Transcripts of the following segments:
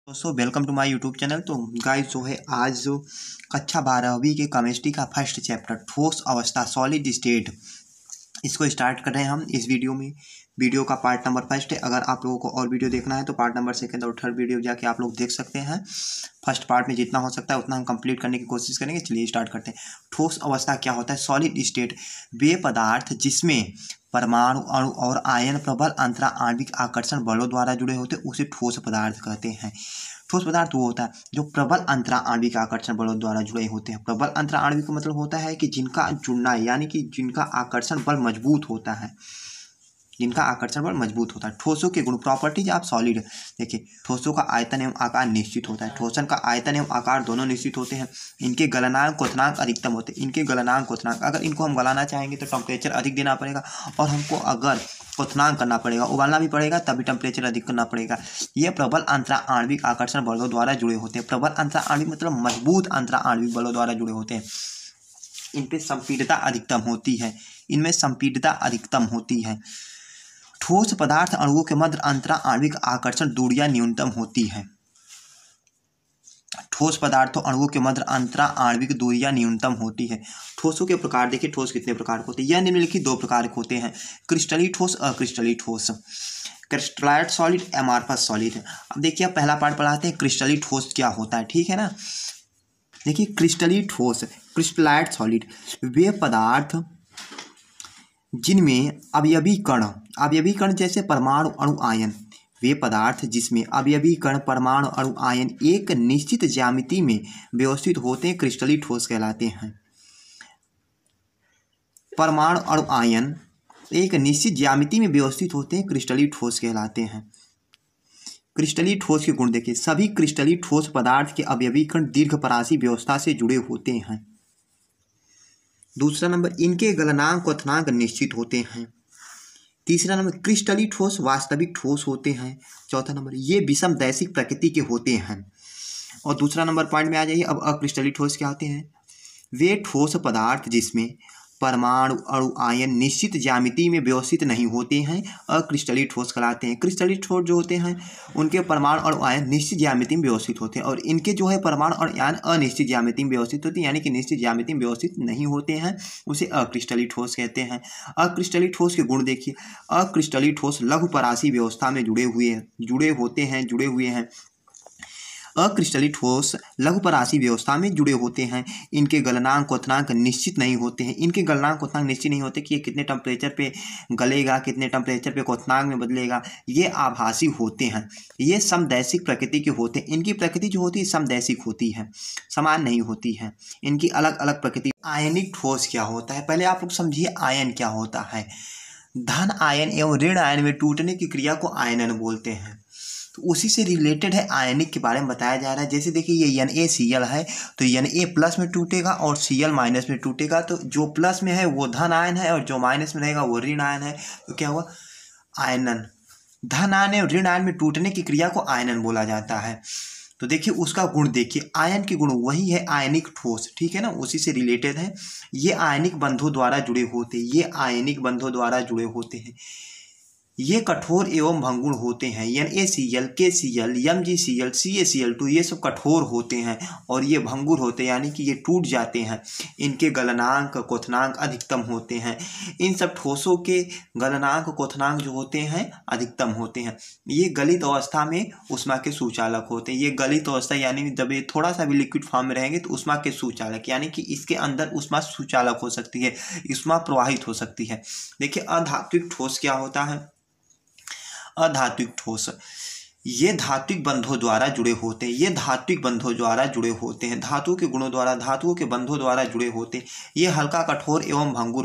दोस्तों welcome to my YouTube channel. तो guys जो है आज जो कक्षा 12वीं के केमिस्ट्री का फर्स्ट चैप्टर ठोस अवस्था सॉलिड स्टेट इसको स्टार्ट कर रहे हैं हम इस वीडियो में। वीडियो का पार्ट नंबर फर्स्ट है। अगर आप लोगों को और वीडियो देखना है तो पार्ट नंबर सेकंड और थर्ड वीडियो जाके आप लोग देख सकते हैं। फर्स्ट पार्ट में जितना हो सकता है उतना हम कंप्लीट करने की कोशिश करेंगे। चलिए स्टार्ट करते हैं। ठोस अवस्था क्या होता है? सॉलिड स्टेट वे पदार्थ जिसमें परमाणु अणु और आयन प्रबल अंतरा आणविक आकर्षण बलों द्वारा जुड़े होते हैं उसे ठोस पदार्थ कहते हैं। ठोस पदार्थ वो होता है जो प्रबल अंतरा आणविक आकर्षण बलों द्वारा जुड़े होते हैं। प्रबल अंतरा आणविक का मतलब होता है कि जिनका जुड़ना यानी कि जिनका आकर्षण बल मजबूत होता है, जिनका आकर्षण बल मजबूत होता है। ठोसों के गुण प्रॉपर्टीज आप सॉलिड देखिए। ठोसों का आयतन एवं आकार निश्चित होता है। ठोसन का आयतन एवं आकार दोनों निश्चित होते हैं। इनके गलनांक क्वथनांक अधिकतम होते हैं। इनके गलनांक क्वथनांक अगर इनको हम गलाना चाहेंगे तो टेम्परेचर अधिक देना पड़ेगा और हमको अगर क्वथनांक करना पड़ेगा, उबालना भी पड़ेगा, तभी टेम्परेचर अधिक करना पड़ेगा। ये प्रबल अंतरा आणविक आकर्षण बलों द्वारा जुड़े होते हैं। प्रबल अंतरा आणविक मतलब मजबूत अंतरा आणविक बलों द्वारा जुड़े होते हैं। इन पे संपीड़ितता अधिकतम होती है। इनमें संपीड़ितता अधिकतम होती है। ठोस पदार्थ अणुओं के मध्य अंतरा आणविक आकर्षण दूरियां न्यूनतम होती है। ठोस पदार्थों अणुओं के मध्य अंतरा आणविक दूरियां न्यूनतम होती है। ठोसों के प्रकार देखिए। ठोस कितने प्रकार के होते हैं? यह निम्नलिखित दो प्रकार के होते हैं, क्रिस्टलीय ठोस, अक्रिस्टलीय ठोस। Crystallite solid, amorphous solid. अब देखिए आप पहला पार्ट पढ़ाते हैं क्रिस्टलीय ठोस क्या होता है, ठीक है ना। देखिए क्रिस्टलीय ठोस क्रिस्टलाइट सॉलिड वे पदार्थ जिनमें अवयवी कण जैसे परमाणु अणु आयन, वे पदार्थ जिसमें अवयवी कण परमाणु अणु आयन एक निश्चित ज्यामिति में व्यवस्थित होते हैं क्रिस्टलीय ठोस कहलाते हैं। परमाणु अणु आयन एक निश्चित ज्यामिति में व्यवस्थित होते हैं क्रिस्टलीय ठोस कहलाते हैं। क्रिस्टलीय ठोस के गुण देखिए। सभी क्रिस्टलीय ठोस पदार्थ के अवयवी कण दीर्घपरासी व्यवस्था से जुड़े होते हैं। दूसरा नंबर, इनके गलनांक क्वथनांक निश्चित होते हैं। तीसरा नंबर, क्रिस्टलीय ठोस वास्तविक ठोस होते हैं। चौथा नंबर, ये विषम दैशिक प्रकृति के होते हैं। और दूसरा नंबर पॉइंट में आ जाइए। अब अक्रिस्टलीय ठोस क्या होते हैं? वे ठोस पदार्थ जिसमें परमाणु अणु आयन निश्चित ज्यामिति में व्यवस्थित नहीं होते हैं अक्रिस्टलीय ठोस कहलाते हैं। क्रिस्टलीय ठोस जो होते हैं उनके परमाणु अणु आयन निश्चित ज्यामिति में व्यवस्थित होते हैं और इनके जो है परमाणु अणु आयन अनिश्चित ज्यामिति में व्यवस्थित होते हैं, यानी कि निश्चित ज्यामिति में व्यवस्थित नहीं होते हैं, उसे अक्रिस्टलीय ठोस कहते हैं। अक्रिस्टलीय ठोस के गुण देखिए। अक्रिस्टलीय ठोस लघुपरासी व्यवस्था में जुड़े हुए हैं। अक्रिस्टलीय ठोस लघुपरासी व्यवस्था में जुड़े होते हैं। इनके गलनांक क्वथनांक निश्चित नहीं होते हैं। इनके गलनांक क्वथनांक निश्चित नहीं होते कि ये कितने टेम्परेचर पे गलेगा, कितने टेम्परेचर पे क्वथनांक में बदलेगा, ये आभासी होते हैं। ये समदैशिक प्रकृति के होते हैं। इनकी प्रकृति जो होती है समदैशिक होती है, समान नहीं होती है। इनकी अलग अलग प्रकृति। आयनिक ठोस क्या होता है? पहले आप लोग समझिए आयन क्या होता है। धन आयन एवं ऋण आयन में टूटने की क्रिया को आयनन बोलते हैं। तो उसी से रिलेटेड है आयनिक के बारे में बताया जा रहा है। जैसे देखिए ये NaCl है तो Na प्लस में टूटेगा और Cl माइनस में टूटेगा। तो जो प्लस में है वो धन आयन है और जो माइनस में रहेगा वो ऋण आयन है। तो क्या हुआ? आयनन। धन आयन और ऋण आयन में टूटने की क्रिया को आयनन बोला जाता है। तो देखिए उसका गुण देखिए। आयन के गुण वही है आयनिक ठोस, ठीक है ना, उसी से रिलेटेड है। ये आयनिक बंधों द्वारा जुड़े होते हैं। ये कठोर एवं भंगुर होते हैं। NaCl, KCl, MgCl, CaCl2 ये सब कठोर होते हैं और ये भंगुर होते हैं, यानी कि ये टूट जाते हैं। इनके गलनांक क्वथनांक अधिकतम होते हैं। इन सब ठोसों के गलनांक क्वथनांक जो होते हैं अधिकतम होते हैं। ये गलित अवस्था में ऊष्मा के सुचालक होते हैं। ये गलित अवस्था यानी जब ये थोड़ा सा भी लिक्विड फॉर्म में रहेंगे तो ऊष्मा के सुचालक, यानी कि इसके अंदर ऊष्मा सुचालक हो सकती है, ऊष्मा प्रवाहित हो सकती है। देखिए अधात्विक ठोस क्या होता है? अधात्विक ठोस ये धात्विक बंधों द्वारा जुड़े होते हैं। धातुओं के गुणों द्वारा, धातुओं के बंधों द्वारा जुड़े होते हैं। ये हल्का कठोर एवं भंगुर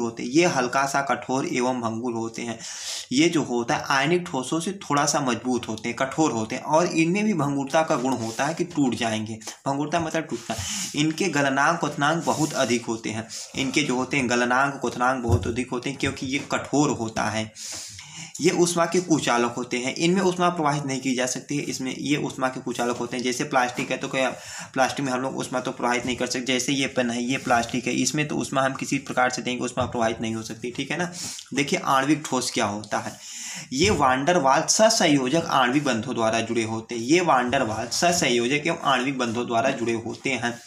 होते हैं। ये जो होता है आयनिक ठोसों से थोड़ा सा मजबूत होते हैं, कठोर होते हैं और इनमें भी भंगुरता का गुण होता है कि टूट जाएंगे। भंगुरता मतलब टूटना। इनके गलनांक क्वथनांक बहुत अधिक होते हैं। क्योंकि ये कठोर होता है। ये ऊष्मा के कुचालक होते हैं, इनमें ऊष्मा प्रवाहित नहीं की जा सकती है, इसमें ये ऊष्मा के कुचालक होते हैं। जैसे प्लास्टिक है तो क्या प्लास्टिक में हम लोग ऊष्मा तो प्रवाहित नहीं कर सकते, जैसे ये पेन है ये प्लास्टिक है, इसमें तो ऊष्मा हम किसी प्रकार से देंगे ऊष्मा प्रवाहित नहीं हो सकती, ठीक है ना। देखिए आणविक ठोस क्या होता है, ये वान डेर वाल्स सहसंयोजक आणविक बंधों द्वारा जुड़े होते हैं, ये वान डेर वाल्स सहसंयोजक एवं आणविक बंधों द्वारा जुड़े होते हैं।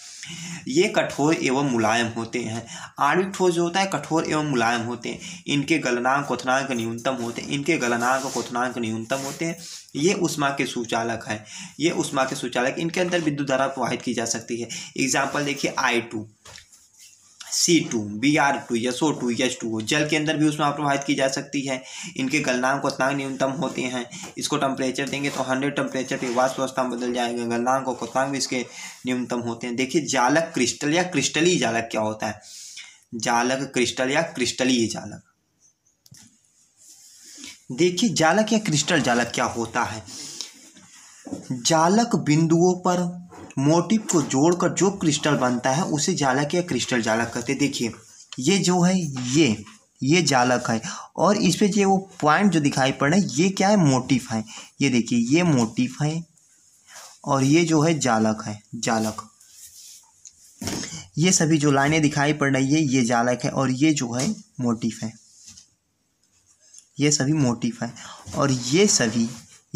ये कठोर एवं मुलायम होते हैं। आणविक ठोस जो होता है कठोर एवं मुलायम होते हैं। इनके गलनांक क्वथनांक न्यूनतम होते हैं, इनके गलनांक क्वथनांक न्यूनतम होते हैं। ये ऊष्मा के सुचालक है, ये ऊष्मा के सुचालक, इनके अंदर विद्युत धारा प्रवाहित की जा सकती है। एग्जाम्पल देखिए I2, C2, Br2, SO2, H2O, जल के अंदर भी ऊष्मा प्रवाहित की जा सकती है। इनके गलनांक क्वथनांक न्यूनतम होते हैं। इसको टेम्परेचर देंगे तो 100 टेम्परेचर पे वाष्प अवस्था में बदल जाएगा, गलनांक और क्वथनांक भी इसके न्यूनतम होते हैं। देखिए जालक क्रिस्टल या क्रिस्टलीय जालक क्या होता है, जालक क्रिस्टल या क्रिस्टलीय जालक। देखिए जालक या क्रिस्टल जालक क्या होता है, जालक बिंदुओं पर मोटिव को जोड़कर जो क्रिस्टल बनता है उसे जालक या क्रिस्टल जालक कहते हैं। देखिए ये जो है ये जालक है, और इस पे जो वो पॉइंट जो दिखाई पड़ रहा है ये क्या है, मोटिव है। ये देखिए ये मोटिव है और ये जो है जालक है, जालक। ये सभी जो लाइनें दिखाई पड़ रही है ये जालक है और ये जो है मोटिव है, ये सभी मोटिव है, और ये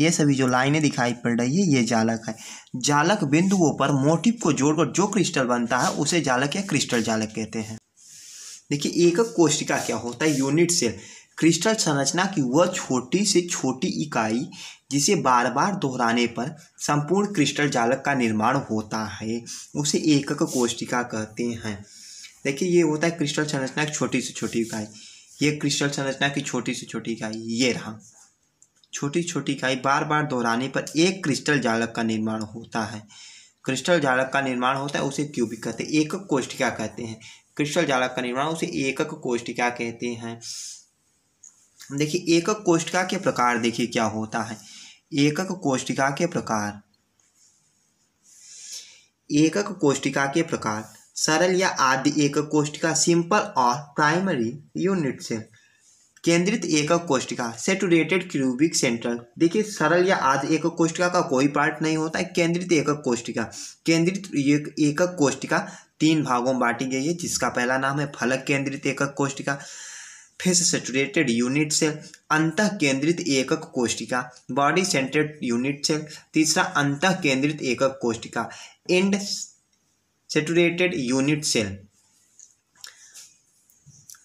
सभी जो लाइनें दिखाई पड़ रही है ये जालक है। जालक बिंदुओं पर मोटिव को जोड़कर जो क्रिस्टल बनता है उसे जालक या क्रिस्टल जालक कहते हैं। देखिए एकक कोशिका क्या होता है, यूनिट सेल। क्रिस्टल संरचना की वह छोटी से छोटी इकाई जिसे बार बार दोहराने पर संपूर्ण क्रिस्टल जालक का निर्माण होता है उसे एकक कोशिका कहते हैं। देखिए ये होता है क्रिस्टल संरचना की छोटी से छोटी इकाई, ये क्रिस्टल संरचना की छोटी से छोटी इकाई, ये रहा छोटी छोटी इकाई बार बार दोहराने पर एक क्रिस्टल जालक का निर्माण होता है। क्रिस्टल जालक का निर्माण होता है उसे क्यूबिक कहते हैं, एकक कोशिका कहते हैं। क्रिस्टल जालक का निर्माण उसे एकक कोशिका कहते हैं। देखिए एकक कोशिका के प्रकार देखिए क्या होता है, एकक कोशिका के प्रकार, एकक कोशिका के प्रकार सरल या आदि एकक कोशिका, सिंपल और प्राइमरी यूनिट सेल। केंद्रित एकक कोशिका सेचुरेटेड क्यूबिक सेंट्रल। देखिए सरल या आदि एकक कोशिका का कोई पार्ट नहीं होता है। केंद्रित एकक कोशिका, केंद्रित एकक कोशिका 3 भागों में बांटी गई है, जिसका पहला नाम है फलक केंद्रित एकक कोशिका, फेस सेचुरेटेड यूनिट सेल, अंतः केंद्रित एकक कोशिका, बॉडी सेंट्रेड यूनिट सेल, तीसरा अंतः केंद्रित एकक कोशिका, and saturated unit cell.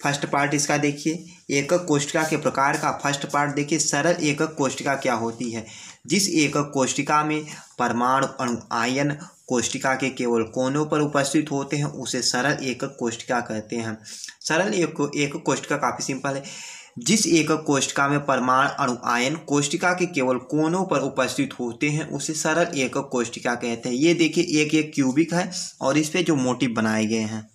First part इसका देखिए, एकक कोशिका के प्रकार का फर्स्ट पार्ट देखिए, सरल एकक कोशिका क्या होती है, जिस एकक कोशिका में परमाणु अणु आयन कोशिका के केवल कोनों पर उपस्थित होते हैं उसे सरल एकक कोशिका कहते हैं। सरल एकक कोशिका काफ़ी सिंपल है, जिस एकक कोशिका में परमाणु अणु आयन कोशिका के केवल कोनों पर उपस्थित होते हैं उसे सरल एकक कोशिका कहते हैं। ये देखिए एक एक क्यूबिक है और इस पे जो मोटिव बनाए गए हैं,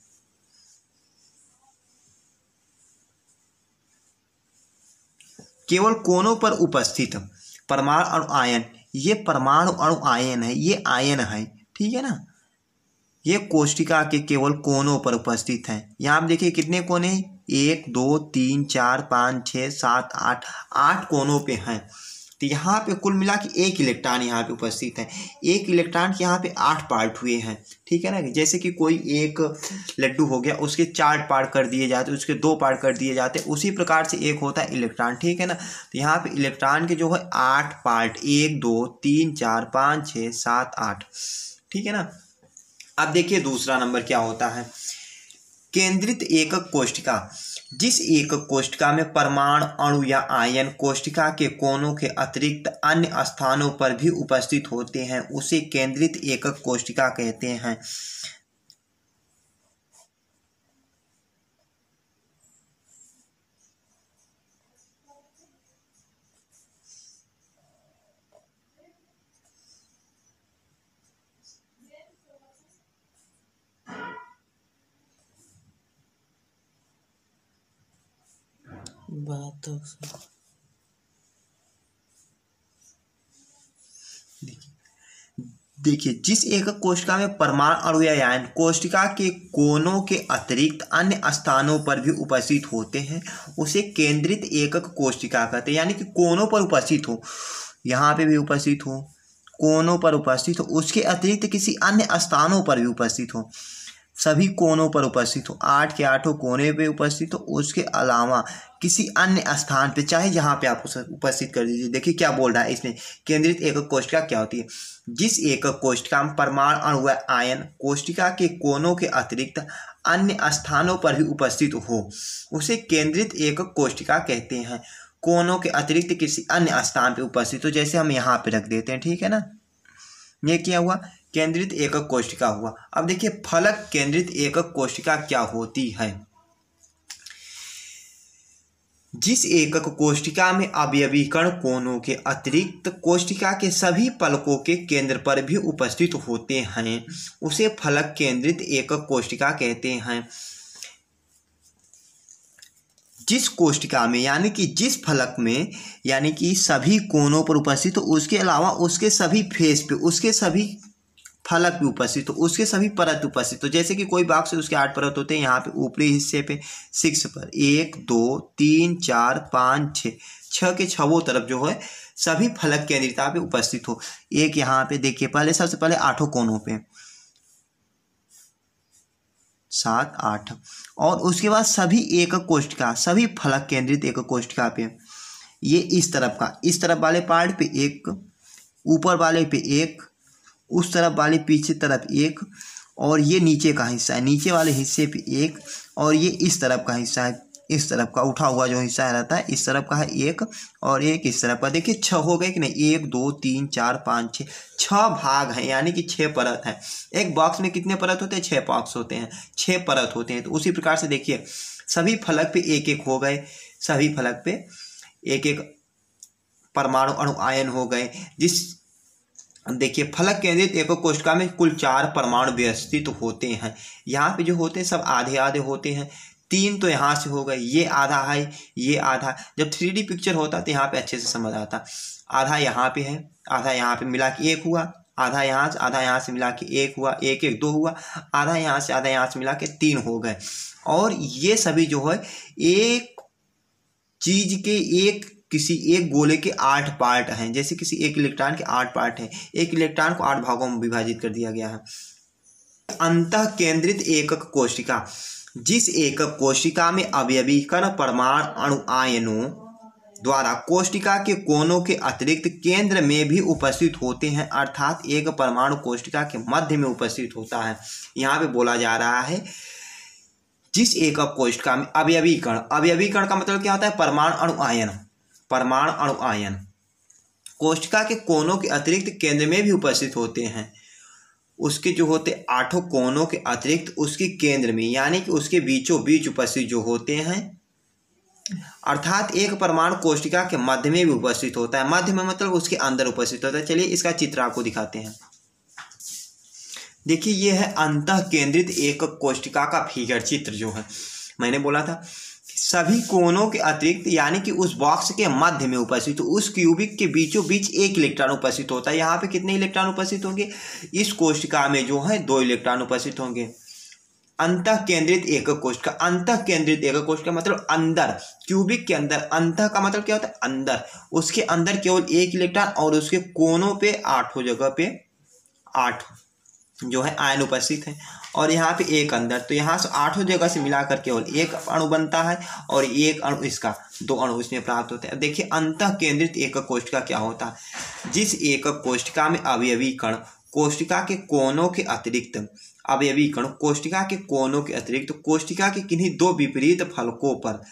केवल कोनों पर उपस्थित परमाणु अणु आयन, ये परमाणु अणु आयन है, ये आयन है, ठीक है ना। ये कोशिका के केवल कोनों पर उपस्थित हैं। यहाँ आप देखिए कितने कोने, 1 2 3 4 5 6 7 8, 8 कोनों पे हैं। तो यहाँ पे कुल मिला के 1 इलेक्ट्रॉन यहाँ पे उपस्थित है। 1 इलेक्ट्रॉन के यहाँ पे 8 पार्ट हुए हैं, ठीक है ना। जैसे कि कोई एक लड्डू हो गया, उसके 4 पार्ट कर दिए जाते, उसके 2 पार्ट कर दिए जाते, उसी प्रकार से एक होता है इलेक्ट्रॉन, ठीक है ना। तो यहाँ पे इलेक्ट्रॉन के जो है 8 पार्ट, 1 2 3 4 5 6 7 8, ठीक है ना। अब देखिए दूसरा नंबर क्या होता है, केंद्रित एकक कोशिका। जिस एकक कोशिका में परमाणु अणु या आयन कोशिका के कोनों के अतिरिक्त अन्य स्थानों पर भी उपस्थित होते हैं उसे केंद्रित एकक कोशिका कहते हैं। बात तो देखिए, जिस एकक कोशिका में परमाणु अणु या आयन कोशिका के कोनों के अतिरिक्त अन्य स्थानों पर भी उपस्थित होते हैं उसे केंद्रित एकक कोशिका कहते हैं। यानी कि कोनों पर उपस्थित हो, यहाँ पे भी उपस्थित हो, कोनों पर उपस्थित हो, उसके अतिरिक्त किसी अन्य स्थानों पर भी उपस्थित हो, सभी कोनों पर उपस्थित हो, 8 के 8 कोने पे उपस्थित हो, उसके अलावा किसी अन्य स्थान पे, चाहे जहाँ पे आप उसे उपस्थित कर दीजिए। देखिए क्या बोल रहा है इसमें, केंद्रित एकक कोशिका क्या होती है, जिस एकक कोशिका में परमाणु अणु व आयन कोशिका के कोनों के अतिरिक्त अन्य स्थानों पर भी उपस्थित हो उसे केंद्रित एकक कोशिका कहते हैं। कोनों के अतिरिक्त किसी अन्य स्थान पे उपस्थित हो, जैसे हम यहाँ पे रख देते हैं, ठीक है ना, ये क्या हुआ, केंद्रित एकक कोशिका हुआ। अब देखिए फलक केंद्रित एकक कोशिका क्या होती है। जिस एकक कोशिका में अवयवी कण कोनों के अतिरिक्त कोशिका के सभी फलकों के केंद्र पर भी उपस्थित होते हैं उसे फलक केंद्रित एकक कोशिका कहते हैं। जिस कोशिका में यानी कि जिस फलक में यानी कि सभी कोनों पर उपस्थित हो, उसके अलावा उसके सभी फेस पे, उसके सभी फलक भी उपस्थित हो, उसके सभी परत उपस्थित हो। जैसे कि कोई बॉक्स है उसके 8 परत होते हैं, यहाँ पे ऊपरी हिस्से पे 6 पर 1 2 3 4 5 6 6 के छवों तरफ जो है सभी फलक केंद्रिता पे उपस्थित हो। एक यहाँ पे देखिए, पहले सबसे पहले 8 कोनों पे 7 8 और उसके बाद सभी एकक कोशिका, सभी फलक केंद्रित एकक कोशिका पे, ये इस तरफ का, इस तरफ वाले पार्ट पे एक, ऊपर वाले पे एक, उस तरफ वाले पीछे तरफ एक, और ये नीचे का हिस्सा है, नीचे वाले हिस्से पे एक, और ये इस तरफ का हिस्सा है, इस तरफ का उठा हुआ जो हिस्सा रहता है इस तरफ का है एक, और एक इस तरफ का। देखिए 6 हो गए कि नहीं, 1 2 3 4 5 6 6 भाग हैं, यानी कि 6 परत हैं। एक बॉक्स में कितने परत होते हैं, 6 बॉक्स होते हैं, 6 परत होते हैं। तो उसी प्रकार से देखिए सभी फलक पे एक एक हो गए, सभी फलक पे एक एक परमाणु अणु आयन हो गए। जिस देखिए फलक केंद्रित एकक कोशिका में कुल 4 परमाणु व्यवस्थित होते हैं। यहाँ पे जो होते हैं सब आधे आधे होते हैं, 3 तो यहाँ से हो गए, ये आधा है, ये आधा। जब 3D पिक्चर होता तो यहाँ पे अच्छे से समझ आता। आधा यहाँ पे है, आधा यहाँ पे मिला के 1 हुआ, आधा यहाँ से मिला के 1 हुआ, 1 1 2 हुआ, आधा यहाँ से मिला के 3 हो गए। और ये सभी जो है एक चीज के किसी एक गोले के 8 पार्ट हैं। जैसे किसी एक इलेक्ट्रॉन के 8 पार्ट हैं, एक इलेक्ट्रॉन को 8 भागों में विभाजित कर दिया गया है। अंतः केंद्रित एकक कोशिका, जिस एकक कोशिका में अवयवी कण परमाणु अणु आयनों द्वारा कोशिका के कोनों के अतिरिक्त केंद्र में भी उपस्थित होते हैं, अर्थात एक परमाणु कोशिका के मध्य में उपस्थित होता है। यहाँ पे बोला जा रहा है जिस एकक कोशिका में अवयवी कण, अवयवी कण का मतलब क्या होता है, परमाणु अणु आयन, परमाणु अणु आयन कोशिका के कोनों के अतिरिक्त केंद्र में भी उपस्थित होते हैं। उसके जो होते 8 कोनों के अतिरिक्त उसके केंद्र में यानी कि उसके बीचों बीच उपस्थित जो होते हैं, अर्थात एक परमाणु कोशिका के मध्य में भी उपस्थित होता है। मध्य में मतलब उसके अंदर उपस्थित होता है। चलिए इसका चित्र आपको दिखाते हैं। देखिए ये है अंतः केंद्रित एकक कोशिका का फिगर चित्र जो है, मैंने बोला था सभी कोनों के अतिरिक्त यानी कि उस बॉक्स के मध्य में उपस्थित, उस क्यूबिक के बीचों बीच एक इलेक्ट्रॉन उपस्थित होता है। यहाँ पे कितने इलेक्ट्रॉन उपस्थित होंगे, इस कोशिका में जो है 2 इलेक्ट्रॉन उपस्थित होंगे। अंतः केंद्रित एकक कोशिका, अंतः केंद्रित एकक कोशिका मतलब अंदर, क्यूबिक के अंदर, अंतः का मतलब क्या होता है अंदर, उसके अंदर केवल 1 इलेक्ट्रॉन और उसके कोनों पे 8 जगह पे 8 जो है आयन उपस्थित है, और यहाँ पे एक अंदर, तो यहाँ से 8 जगह से मिलाकर केवल 1 अणु बनता है और 1 अणु इसका, 2 अणु इसमें प्राप्त होते हैं। देखिए अंतः केंद्रित एकक कोशिका क्या होता है, जिस एकक कोशिका में अवयवी कण कोशिका के कोनों के अतिरिक्त, अवयवी कण कोशिका के कोनों के अतिरिक्त कोशिका के किन्हीं 2 विपरीत फलकों पर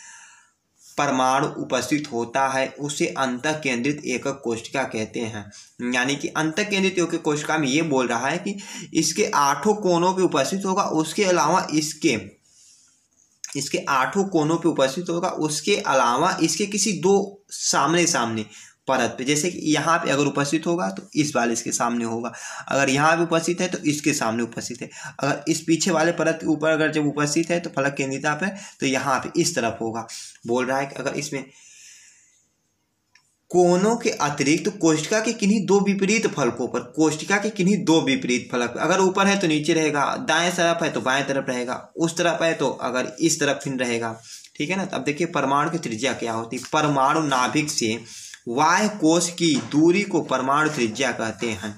परमाणु उपस्थित होता है, उसे अंतः केंद्रित एकक कोशिका कहते हैं। यानी कि अंतः केंद्रित एकक कोशिका में ये बोल रहा है कि इसके 8 कोनों पे उपस्थित होगा, उसके अलावा इसके 8 कोनों पे उपस्थित होगा, उसके अलावा इसके किसी 2 सामने सामने परत पे, जैसे कि यहाँ पे अगर उपस्थित होगा तो इस वाले इसके सामने होगा, अगर यहाँ पे उपस्थित है तो इसके सामने उपस्थित है, अगर इस पीछे वाले परत के ऊपर अगर जब उपस्थित है तो फलक केंद्रिता पे तो यहाँ पे इस तरफ होगा। बोल रहा है कि अगर इसमें कोनों के अतिरिक्त कोष्ठिका के किन्हीं दो विपरीत फलकों पर, कोष्ठिका के किन्हीं दो विपरीत फलक, अगर ऊपर है तो नीचे रहेगा, दाएं तरफ है तो बाएं तरफ रहेगा, उस तरफ है तो अगर इस तरफ फिर रहेगा, ठीक है ना। तो अब देखिए परमाणु की त्रिज्या क्या होती है। परमाणु नाभिक से बाह्य कोश की दूरी को परमाणु त्रिज्या कहते हैं।